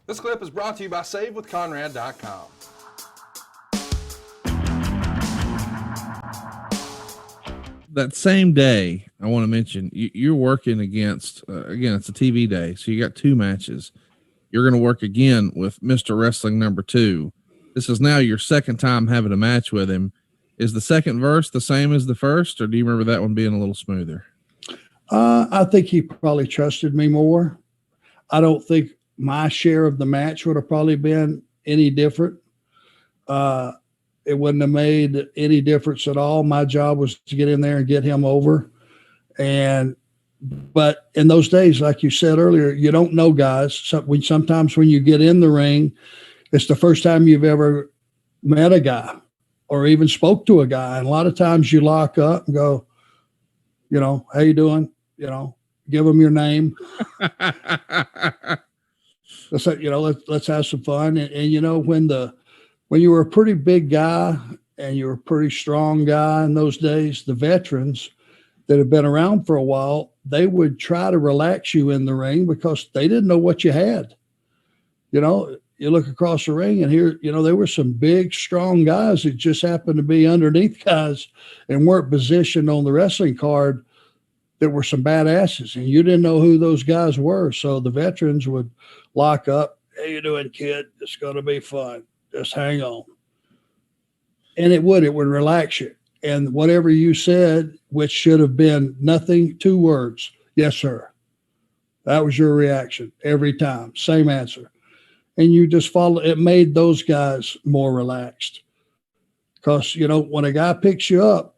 This clip is brought to you by SaveWithConrad.com. That same day, I want to mention, you're working against, again, it's a TV day, so you got two matches. You're going to work again with Mr. Wrestling number 2. This is now your second time having a match with him. Is the second verse the same as the first, or do you remember that one being a little smoother? I think he probably trusted me more. I don't think my share of the match would have probably been any different. It wouldn't have made any difference at all. My job was to get in there and get him over. But in those days, like you said earlier, you don't know guys. Sometimes when you get in the ring, it's the first time you've ever met a guy or even spoke to a guy. And a lot of times you lock up and go, how you doing? Give them your name. Let's have some fun. And when you were a pretty big guy and you were a pretty strong guy in those days, the veterans that have been around for a while, they would try to relax you in the ring because they didn't know what you had. You look across the ring and here, there were some big, strong guys that just happened to be underneath guys and weren't positioned on the wrestling card that were some badasses, and you didn't know who those guys were. So the veterans would lock up. How you doing, kid? It's going to be fun. Just hang on. And it would relax you. And whatever you said, which should have been nothing, 2 words. Yes, sir. That was your reaction every time. Same answer. And you just follow. It made those guys more relaxed. Because, when a guy picks you up,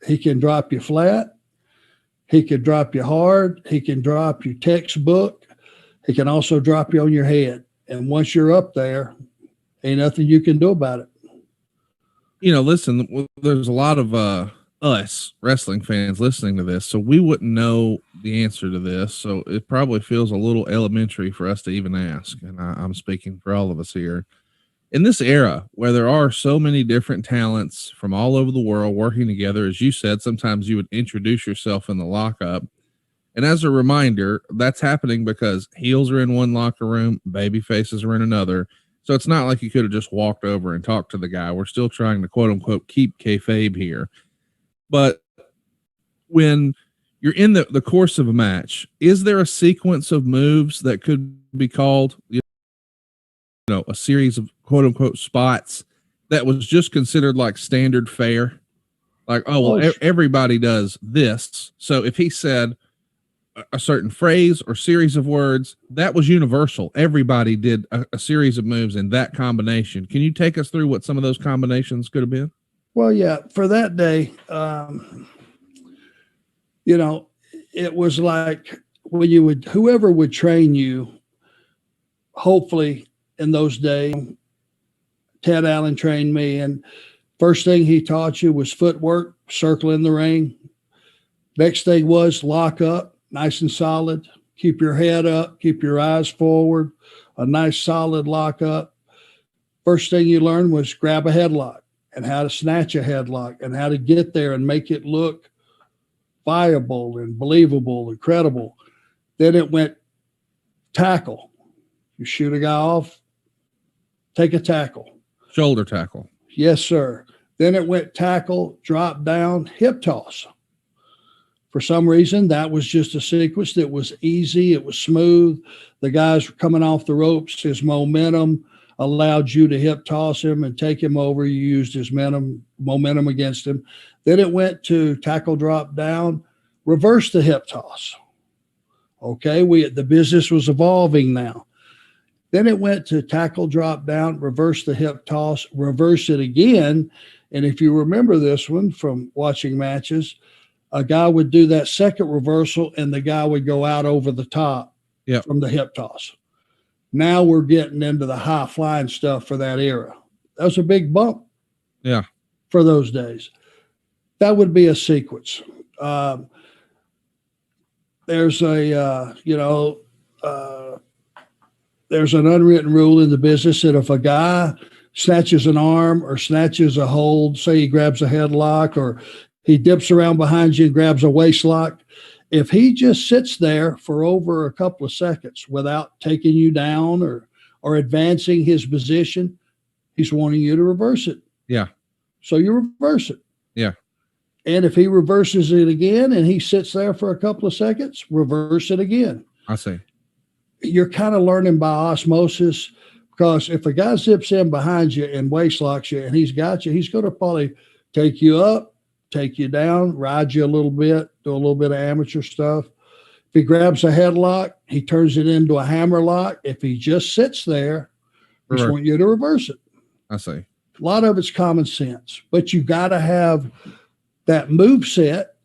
he can drop you flat. He can drop you hard. He can drop you textbook. He can also drop you on your head. And once you're up there, ain't nothing you can do about it. Listen, there's a lot of us wrestling fans listening to this, so we wouldn't know the answer to this. So it probably feels a little elementary for us to even ask. And I'm speaking for all of us here. In this era where there are so many different talents from all over the world working together, as you said, sometimes you would introduce yourself in the lockup. And as a reminder, that's happening because heels are in one locker room, baby faces are in another. So it's not like you could have just walked over and talked to the guy. We're still trying to quote unquote keep kayfabe here. But when you're in the course of a match, is there a sequence of moves that could be called, a series of quote unquote spots that was just considered like standard fare? Like, everybody does this. So if he said a certain phrase or series of words, that was universal. Everybody did a series of moves in that combination. Can you take us through what some of those combinations could have been? Well, yeah, for that day, it was like when whoever would train you, hopefully in those days, Ted Allen trained me, and first thing he taught you was footwork, circling the ring. Next thing was lock up. Nice and solid. Keep your head up. Keep your eyes forward. A nice solid lock up. First thing you learned was grab a headlock and how to snatch a headlock and how to get there and make it look viable and believable and credible. Then it went tackle. You shoot a guy off, take a tackle. Shoulder tackle. Yes, sir. Then it went tackle, drop down, hip toss. For some reason, that was just a sequence that was easy. It was smooth. The guys were coming off the ropes. His momentum allowed you to hip toss him and take him over. You used his momentum against him. Then it went to tackle, drop down, reverse the hip toss. Okay, the business was evolving now. Then it went to tackle, drop down, reverse the hip toss, reverse it again. And if you remember this one from watching matches, a guy would do that second reversal and the guy would go out over the top from the hip toss. Now we're getting into the high flying stuff for that era. That was a big bump for those days. That would be a sequence. There's there's an unwritten rule in the business that if a guy snatches an arm or snatches a hold, say he grabs a headlock or he dips around behind you and grabs a waist lock, If he just sits there for over a couple of seconds without taking you down or advancing his position, he's wanting you to reverse it. Yeah. So you reverse it. Yeah. And if he reverses it again and he sits there for a couple of seconds, reverse it again. I see. You're kind of learning by osmosis, because if a guy zips in behind you and waist locks you and he's got you, he's going to probably take you up, take you down, ride you a little bit, do a little bit of amateur stuff. If he grabs a headlock, he turns it into a hammer lock. If he just sits there, he just want you to reverse it. I see. A lot of it's common sense, but you got to have that move set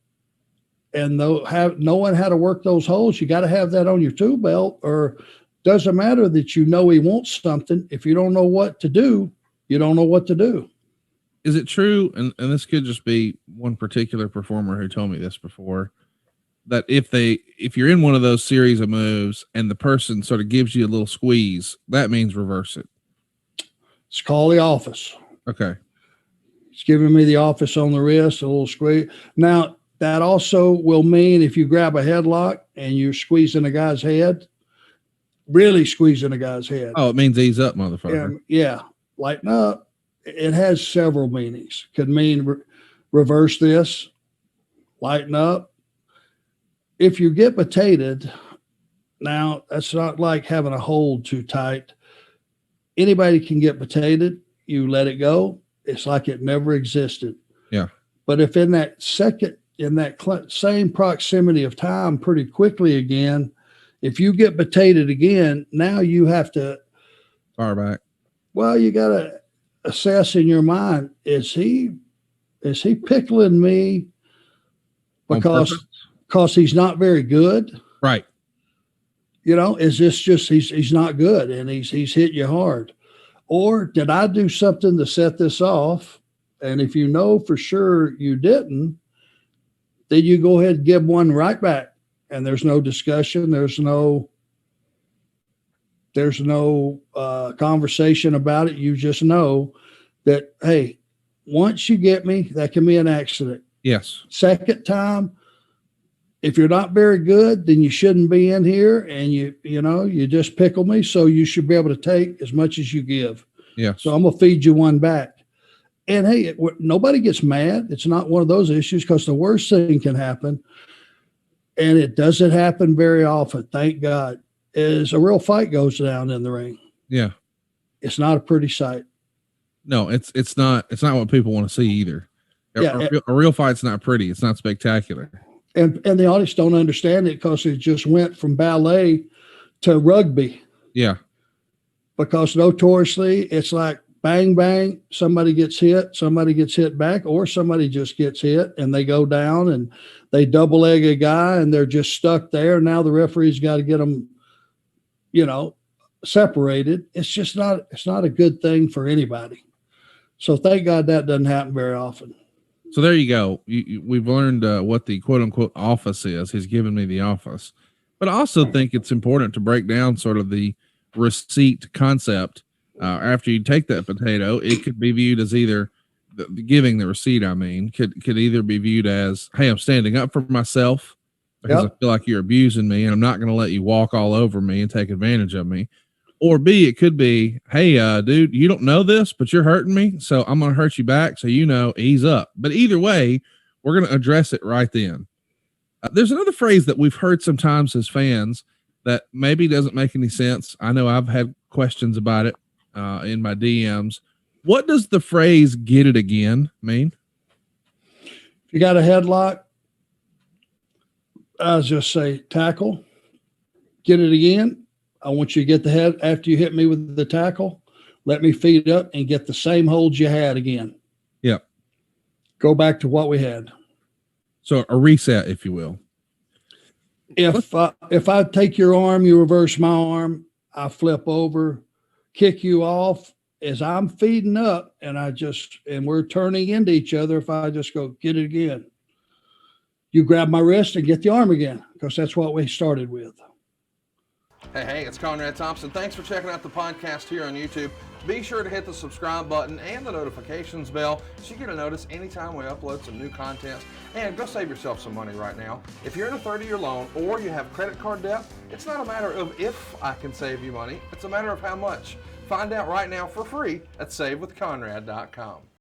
and knowing how to work those holes. You got to have that on your tool belt, or doesn't matter that you know he wants something. If you don't know what to do, you don't know what to do. Is it true? And this could just be one particular performer who told me this before, that if you're in one of those series of moves and the person sort of gives you a little squeeze, that means reverse it. It's called the office. Okay. It's giving me the office on the wrist, a little squeeze. Now, that also will mean if you grab a headlock and you're squeezing a guy's head, really squeezing a guy's head. Oh, it means ease up, motherfucker. Yeah. Lighten up. It has several meanings. Could mean reverse this, lighten up. If you get potated, now that's not like having a hold too tight. Anybody can get potated. You let it go. It's like it never existed. Yeah. But if in that same proximity of time, pretty quickly again, if you get potated again, now you have to fire back. Well, you got to assess in your mind, is he pickling me because he's not very good? Right. Is this just he's not good and he's hit you hard? Or did I do something to set this off? And if you know for sure you didn't, then you go ahead and give one right back. And there's no discussion. There's no conversation about it. You just know that, hey, once you get me, that can be an accident. Yes. Second time, if you're not very good, then you shouldn't be in here, and you just pickle me. So you should be able to take as much as you give. Yeah. So I'm gonna feed you one back. And hey, nobody gets mad. It's not one of those issues, because the worst thing can happen, and it doesn't happen very often, thank God, is a real fight goes down in the ring. Yeah. It's not a pretty sight. No, it's not what people want to see either. Yeah. A real fight's not pretty. It's not spectacular. And the audience don't understand it, because it just went from ballet to rugby. Yeah. Because notoriously it's like bang, bang, somebody gets hit back, or somebody just gets hit and they go down and they double leg a guy and they're just stuck there. Now the referee's got to get them, separated. It's not a good thing for anybody. So thank God that doesn't happen very often. So there you go. We've learned what the quote unquote office is. He's given me the office, but I also think it's important to break down sort of the receipt concept. After you take that potato, it could be viewed as either giving the receipt. I mean, could either be viewed as, hey, I'm standing up for myself because I feel like you're abusing me and I'm not going to let you walk all over me and take advantage of me. Or B, it could be, hey, dude, you don't know this, but you're hurting me, so I'm going to hurt you back, so ease up. But either way, we're going to address it right then. There's another phrase that we've heard sometimes as fans that maybe doesn't make any sense. I know I've had questions about it in my DMs. What does the phrase "get it again" mean? If you got a headlock, I'll just say tackle, get it again. I want you to get the head after you hit me with the tackle. Let me feed up and get the same hold you had again. Yep. Go back to what we had. So a reset, if you will. If I take your arm, you reverse my arm, I flip over, kick you off as I'm feeding up, and we're turning into each other. If I just go, get it again, you grab my wrist and get the arm again, because that's what we started with. Hey, it's Conrad Thompson. Thanks for checking out the podcast here on YouTube. Be sure to hit the subscribe button and the notifications bell so you get a notice anytime we upload some new content. And go save yourself some money right now. If you're in a 30-year loan or you have credit card debt, it's not a matter of if I can save you money. It's a matter of how much. Find out right now for free at SaveWithConrad.com.